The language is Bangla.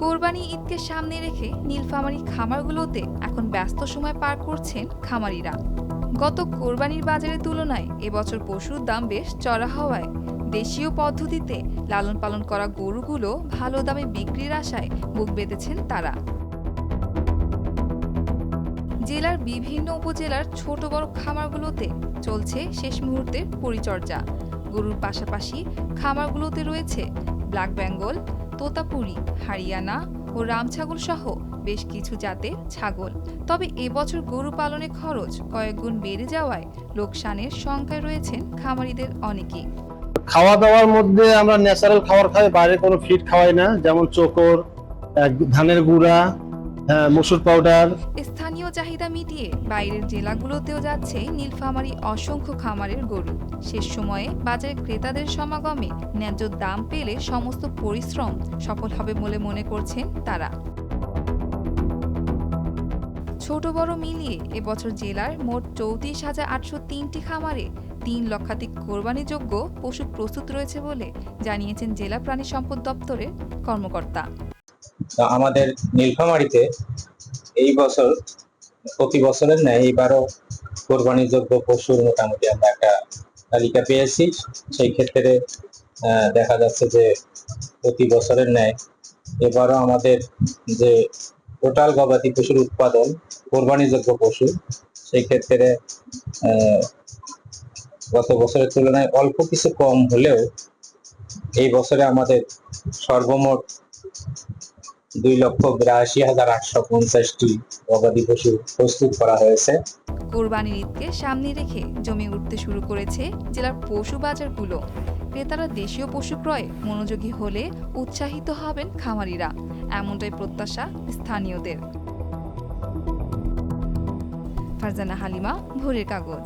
কোরবানি ঈদকে সামনে রেখে নীলফামারী খামারগুলোতে এখন ব্যস্ত সময় পার করছেন খামারিরা। গত কোরবানির বাজারের তুলনায় এবছর পশুর দাম বেশ চড়া হওয়ায় দেশীয় পদ্ধতিতে লালন পালন করা গরুগুলো ভালো দামে বিক্রির আশায় বুক বেঁধেছেন তারা। জেলার বিভিন্ন উপজেলার ছোট বড় খামারগুলোতে চলছে শেষ মুহূর্তের পরিচর্যা। গরুর পাশাপাশি খামারগুলোতে রয়েছে ব্ল্যাক বেঙ্গল, তোতাপুরি, হরিয়ানা ও রামছাগল সহ বেশ কিছু জাতের ছাগল। তবে এবছর গরু পালনে খরচ কয়েক গুণ বেড়ে যাওয়ায় লোকসানের শঙ্কায় রয়েছেন খামারিদের অনেকেই। খাওয়া দাওয়ার মধ্যে আমরা ন্যাচারাল খাবার খাই, বাইরে কোনো ফিড খাওয়াই না, যেমন চোকর, ধানের গুঁড়া, মসুর পাউডার। স্থানীয় চাহিদা মিটিয়ে বাইরের জেলাগুলোতেও যাচ্ছে নীলফামারী অসংখ্য খামারের গরু। শেষ সময়ে বাজারে ক্রেতাদের সমাগমে ন্যায্য দাম পেলে সমস্ত পরিশ্রম সফল হবে বলে মনে করছেন তারা। ছোট বড় মিলিয়ে এবছর জেলার মোট ৩৪,৮০৩টি খামারে ৩ লক্ষাধিক কোরবানিযোগ্য পশু প্রস্তুত রয়েছে বলে জানিয়েছেন জেলা প্রাণী সম্পদ দপ্তরের কর্মকর্তা। আমাদের নীলফামারীতে এই বছর প্রতি বছরের ন্যায় এবারও কোরবানিযোগ্য পশুর মোটামুটি আমরা একটা তালিকা পেয়েছি। সেই ক্ষেত্রে দেখা যাচ্ছে যে প্রতি বছরের ন্যায় এবারও আমাদের যে টোটাল গবাদি পশুর উৎপাদন কোরবানিযোগ্য পশু, সেই ক্ষেত্রে গত বছরের তুলনায় অল্প কিছু কম হলেও এই বছরে আমাদের সর্বমোট 2,82,850টি গবাদি পশু প্রস্তুত করা হয়েছে। কোরবানির ঈদকে সামনে রেখে জমে উঠতে শুরু করেছে জেলার পশু বাজারগুলো। ক্রেতারা দেশীয় পশু ক্রয়ে মনোযোগী হলে উৎসাহিত হবেন খামারিরা, এমনটাই প্রত্যাশা স্থানীয়দের। ফারজানা হালিমা, ভোরের কাগজ।